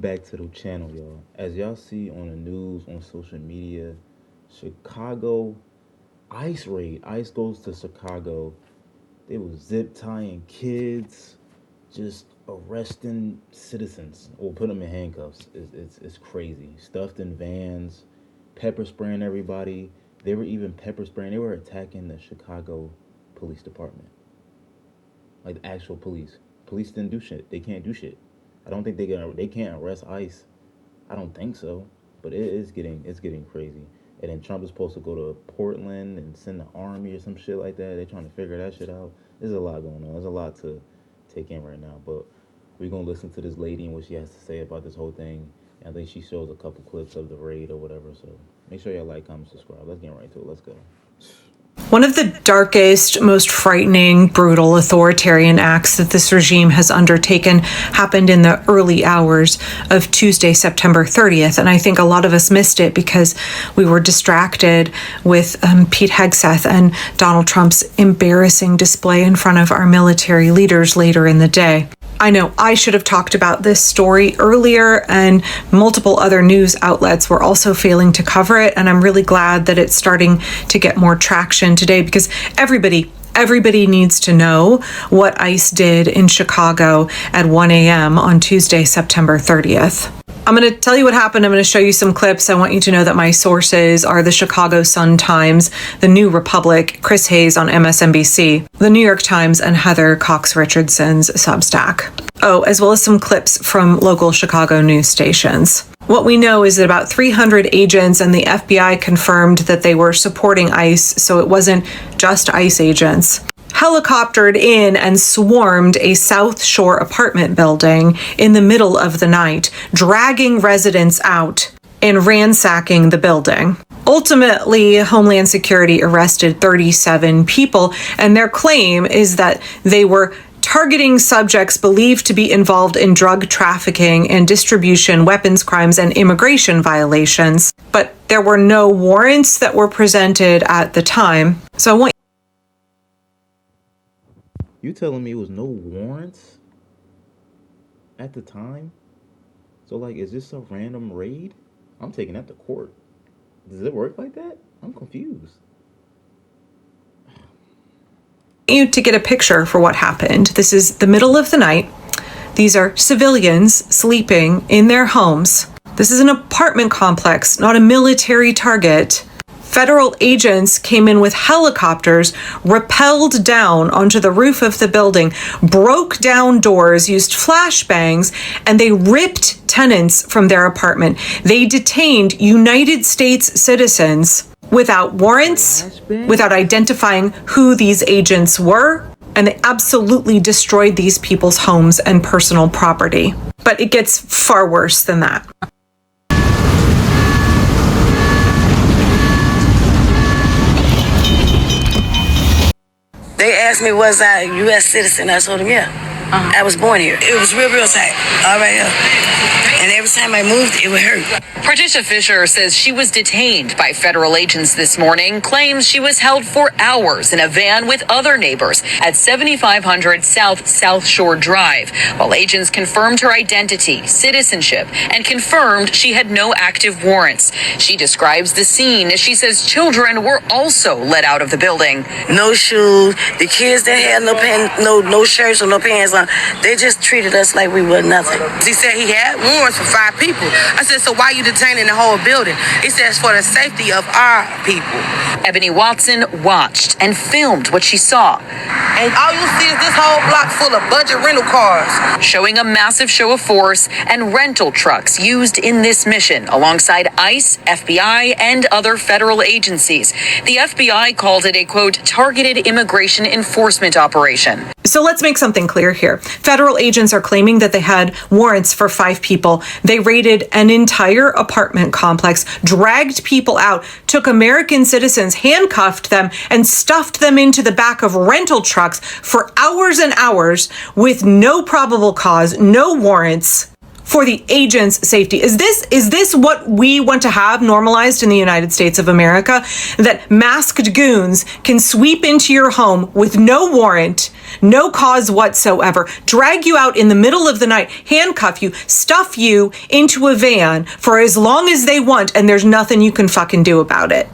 back to the channel, y'all. As y'all see on the news, on social media, Chicago ICE raid. ICE goes to Chicago. They was zip tying kids, just arresting citizens or put them in handcuffs. It's crazy. Stuffed in vans, pepper spraying everybody. They were even pepper spraying. They were attacking the Chicago Police Department, like the actual police. Police didn't do shit. They can't do shit. I don't think they can't arrest ICE. I don't think so. But it's getting crazy. And then Trump is supposed to go to Portland and send the army or some shit like that. They're trying to figure that shit out. There's a lot going on. There's a lot to take in right now. But we're gonna listen to this lady and what she has to say about this whole thing. And I think she shows a couple clips of the raid or whatever. So make sure y'all like, comment, subscribe. Let's get right to it. Let's go. One of the darkest, most frightening, brutal, authoritarian acts that this regime has undertaken happened in the early hours of Tuesday, September 30th. And I think a lot of us missed it because we were distracted with Pete Hegseth and Donald Trump's embarrassing display in front of our military leaders later in the day. I know I should have talked about this story earlier, and multiple other news outlets were also failing to cover it. And I'm really glad that it's starting to get more traction today because everybody needs to know what ICE did in Chicago at 1 a.m. on Tuesday, September 30th. I'm going to tell you what happened. I'm going to show you some clips. I want you to know that my sources are the Chicago Sun-Times, the New Republic, Chris Hayes on MSNBC, the New York Times, and Heather Cox Richardson's Substack. Oh, as well as some clips from local Chicago news stations. What we know is that about 300 agents and the FBI confirmed that they were supporting ICE, so it wasn't just ICE agents, helicoptered in and swarmed a South Shore apartment building in the middle of the night, dragging residents out and ransacking the building. Ultimately, Homeland Security arrested 37 people, and their claim is that they were targeting subjects believed to be involved in drug trafficking and distribution, weapons crimes, and immigration violations. But there were no warrants that were presented at the time. So I want You telling me it was no warrants at the time? So like, is this a random raid? I'm taking that to court. Does it work like that? I'm confused. you to get a picture for what happened. This is the middle of the night. These are civilians sleeping in their homes. This is an apartment complex, not a military target. Federal agents came in with helicopters, rappelled down onto the roof of the building, broke down doors, used flashbangs, and they ripped tenants from their apartment. They detained United States citizens without warrants, without identifying who these agents were, and they absolutely destroyed these people's homes and personal property. But it gets far worse than that. They asked me, was I a U.S. citizen? I told them, yeah. I was born here. It was real tight. All right here. And every time I moved, it would hurt. Patricia Fisher says she was detained by federal agents this morning, claims she was held for hours in a van with other neighbors at 7500 South Shore Drive, while agents confirmed her identity, citizenship, and confirmed she had no active warrants. She describes the scene as she says children were also let out of the building. No shoes. The kids that had no shirts or no pants on, they just treated us like we were nothing. He said he had warrants for 5 people. I said, so why you detaining the whole building? He says for the safety of our people. Ebony Watson watched and filmed what she saw. And all you see is this whole block full of budget rental cars. Showing a massive show of force and rental trucks used in this mission alongside ICE, FBI, and other federal agencies. The FBI called it a, quote, targeted immigration enforcement operation. So let's make something clear here. Federal agents are claiming that they had warrants for 5 people. They raided an entire apartment complex, dragged people out, took American citizens, handcuffed them, and stuffed them into the back of rental trucks for hours and hours with no probable cause, no warrants, for the agent's safety. Is this what we want to have normalized in the United States of America? That masked goons can sweep into your home with no warrant, no cause whatsoever, drag you out in the middle of the night, handcuff you, stuff you into a van for as long as they want, and there's nothing you can fucking do about it.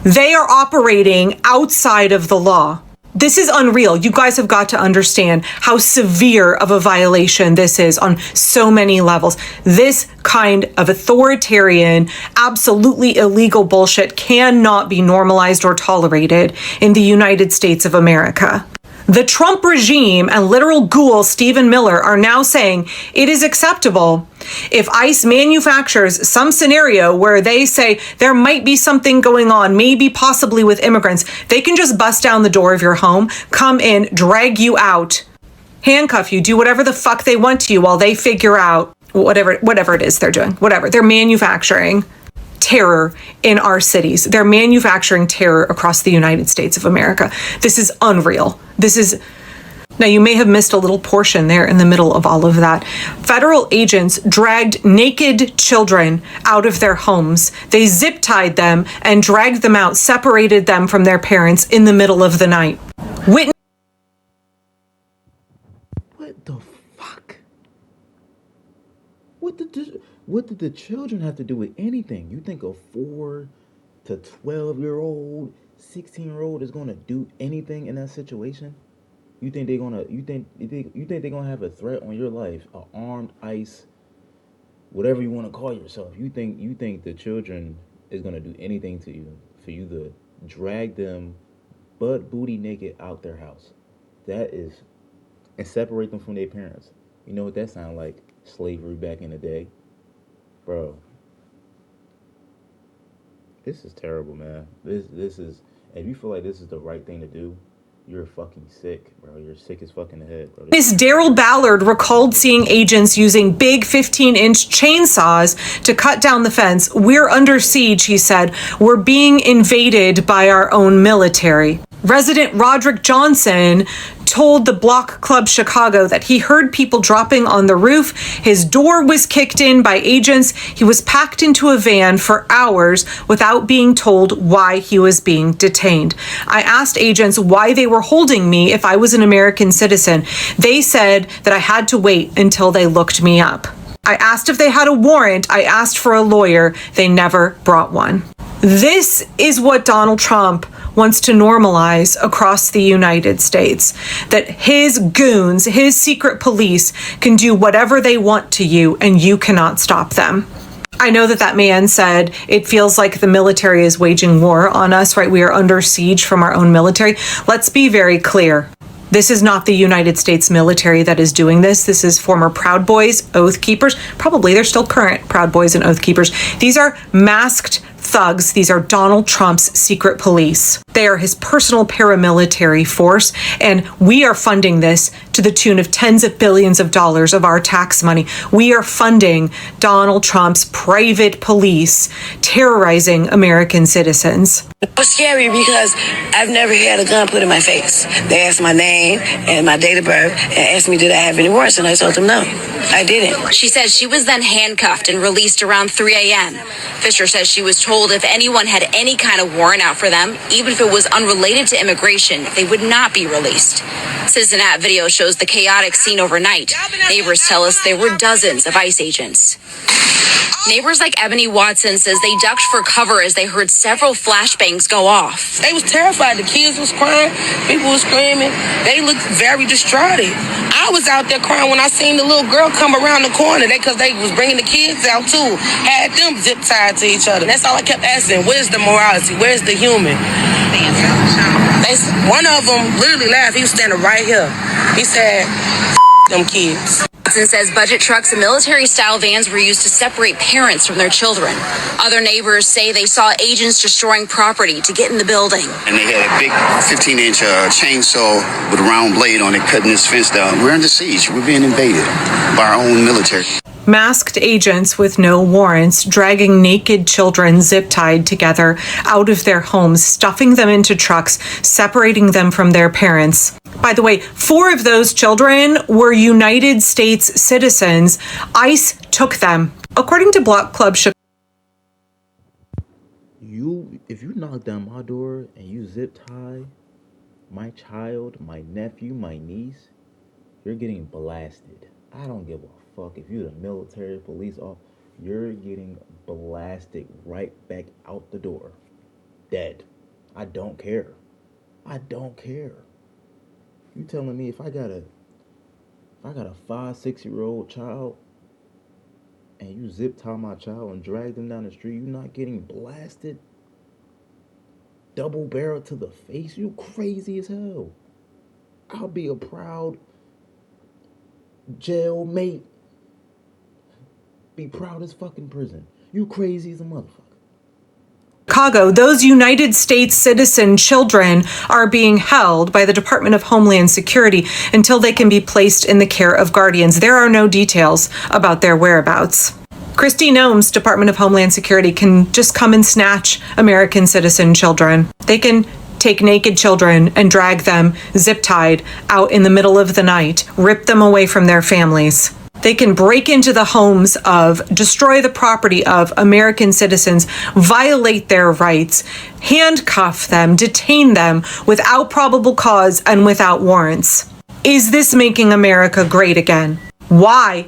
They are operating outside of the law. This is unreal. You guys have got to understand how severe of a violation this is on so many levels. This kind of authoritarian, absolutely illegal bullshit cannot be normalized or tolerated in the United States of America. The Trump regime and literal ghoul Stephen Miller are now saying it is acceptable if ICE manufactures some scenario where they say there might be something going on, maybe possibly with immigrants. They can just bust down the door of your home, come in, drag you out, handcuff you, do whatever the fuck they want to you while they figure out whatever it is they're doing, whatever. They're manufacturing terror in our cities. They're manufacturing terror across the United States of America. This is unreal. Now, you may have missed a little portion there in the middle of all of that. Federal agents dragged naked children out of their homes. They zip-tied them and dragged them out, separated them from their parents in the middle of the night. What the fuck? What did the children have to do with anything? You think a 4 to 12-year-old, 16-year-old is gonna do anything in that situation? You think they're gonna have a threat on your life, an armed ICE, whatever you want to call yourself? You think the children is gonna do anything to you for you to drag them butt booty naked out their house? And separate them from their parents. You know what that sounds like? Slavery back in the day. Bro, this is terrible, man. This is, if you feel like this is the right thing to do, you're fucking sick, bro. You're sick as fucking the head, bro. Miss Daryl Ballard recalled seeing agents using big 15-inch chainsaws to cut down the fence. We're under siege, he said. We're being invaded by our own military. Resident Roderick Johnson told the Block Club Chicago that he heard people dropping on the roof. His door was kicked in by agents. He was packed into a van for hours without being told why he was being detained. I asked agents why they were holding me if I was an American citizen. They said that I had to wait until they looked me up. I asked if they had a warrant. I asked for a lawyer. They never brought one. This is what Donald Trump wants to normalize across the United States, that his goons, his secret police, can do whatever they want to you and you cannot stop them. I know that man said it feels like the military is waging war on us, right? We are under siege from our own military. Let's be very clear. This is not the United States military that is doing this. This is former Proud Boys, Oath Keepers. Probably they're still current Proud Boys and Oath Keepers. These are masked thugs. These are Donald Trump's secret police. They are his personal paramilitary force, and we are funding this to the tune of tens of billions of dollars of our tax money. We are funding Donald Trump's private police terrorizing American citizens. It was scary because I've never had a gun put in my face. They asked my name and my date of birth and asked me did I have any warrants, and I told them no, I didn't. She says she was then handcuffed and released around 3 a.m. Fisher says she was told if anyone had any kind of warrant out for them, even if it was unrelated to immigration, they would not be released. Citizen App video shows the chaotic scene overnight. Neighbors tell us there were dozens of ICE agents. Neighbors like Ebony Watson says they ducked for cover as they heard several flashbangs go off. They was terrified. The kids was crying. People was screaming. They looked very distraught. I was out there crying when I seen the little girl come around the corner. Because they was bringing the kids out too. Had them zip tied to each other. That's all I kept asking. Where's the morality? Where's the human? One of them literally laughed. He was standing right here. He said, them kids. Watson says budget trucks and military-style vans were used to separate parents from their children. Other neighbors say they saw agents destroying property to get in the building. And they had a big 15-inch chainsaw with a round blade on it, cutting this fence down. We're under siege. We're being invaded by our own military. Masked agents with no warrants dragging naked children zip-tied together out of their homes, stuffing them into trucks, separating them from their parents. By the way, 4 of those children were United States citizens. ICE took them. According to Block Club Chicago, If you knock down my door and you zip tie my child, my nephew, my niece, you're getting blasted. I don't give a fuck if you're the military, police officer. You're getting blasted right back out the door. Dead. I don't care. I don't care. You telling me if I got a 5, 6-year-old child and you zip tie my child and drag them down the street, you not getting blasted? Double barrel to the face? You crazy as hell. I'll be a proud jail mate. Be proud as fucking prison. You crazy as a motherfucker. those United States citizen children are being held by the Department of Homeland Security until they can be placed in the care of guardians. There are no details about their whereabouts. Kristi Noem's Department of Homeland Security can just come and snatch American citizen children. They can take naked children and drag them zip-tied out in the middle of the night, rip them away from their families. They can break into the homes of, destroy the property of American citizens, violate their rights, handcuff them, detain them without probable cause and without warrants. Is this making America great again? Why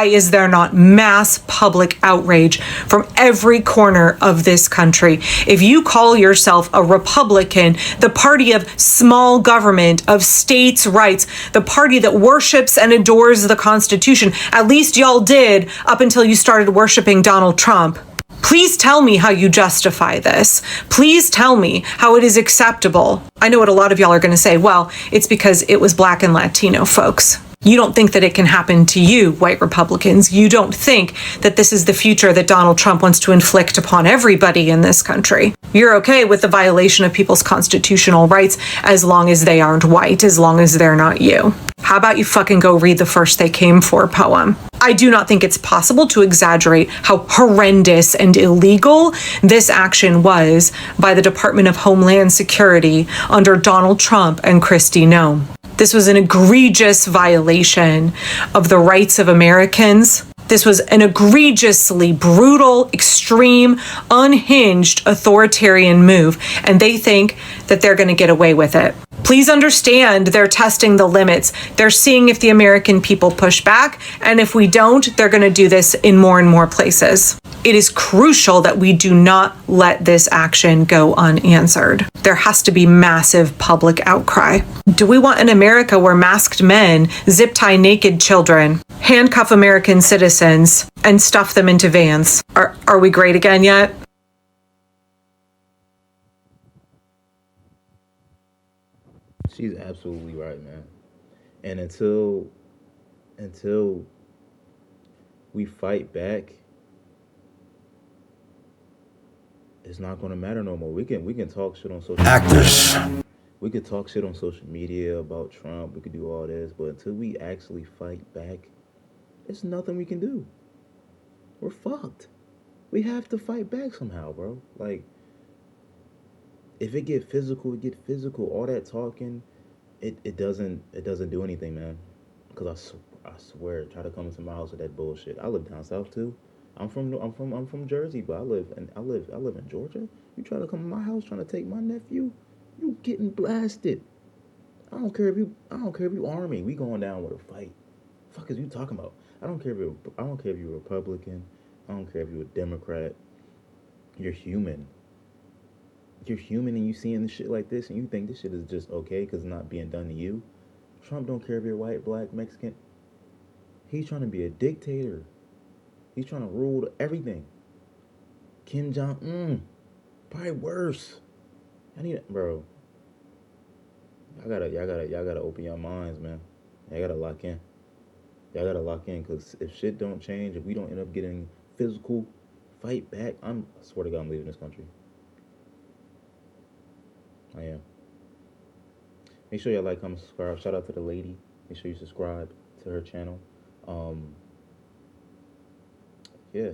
is there not mass public outrage from every corner of this country? If you call yourself a Republican, the party of small government, of states' rights, the party that worships and adores the Constitution, at least y'all did up until you started worshiping Donald Trump. Please tell me how you justify this. Please tell me how it is acceptable. I know what a lot of y'all are going to say. Well, it's because it was Black and Latino folks. You don't think that it can happen to you, white Republicans. You don't think that this is the future that Donald Trump wants to inflict upon everybody in this country. You're okay with the violation of people's constitutional rights as long as they aren't white, as long as they're not you. How about you fucking go read the First They Came For poem? I do not think it's possible to exaggerate how horrendous and illegal this action was by the Department of Homeland Security under Donald Trump and Kristi Noem. This was an egregious violation of the rights of Americans. This was an egregiously brutal, extreme, unhinged authoritarian move, and they think that they're going to get away with it. Please understand they're testing the limits. They're seeing if the American people push back, and if we don't, they're going to do this in more and more places. It is crucial that we do not let this action go unanswered. There has to be massive public outcry. Do we want an America where masked men zip tie naked children, handcuff American citizens, and stuff them into vans? Are we great again yet? She's absolutely right, man. And until we fight back, it's not gonna matter no more. We can talk shit on social media. We could talk shit on social media about Trump. We could do all this, but until we actually fight back, it's nothing we can do. We're fucked. We have to fight back somehow, bro. Like, if it get physical, it get physical. All that talking, it doesn't do anything, man. Cause I swear, try to come into my house with that bullshit. I live down south too. I'm from Jersey, but I live in Georgia. You try to come to my house trying to take my nephew, you getting blasted. I don't care if you army. We going down with a fight. Fuck is you talking about? I don't care if you're Republican. I don't care if you're a Democrat. You're human. You're human, and you seeing this shit like this, and you think this shit is just okay because it's not being done to you. Trump don't care if you're white, black, Mexican. He's trying to be a dictator. He's trying to rule everything. Kim Jong-un, probably worse. Bro. Y'all gotta open your minds, man. Y'all gotta lock in. Y'all gotta lock in, because if shit don't change, if we don't end up getting physical, fight back, I swear to God, I'm leaving this country. I am. Make sure y'all like, comment, subscribe. Shout out to the lady. Make sure you subscribe to her channel. Yeah.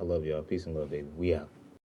I love y'all. Peace and love, baby. We out.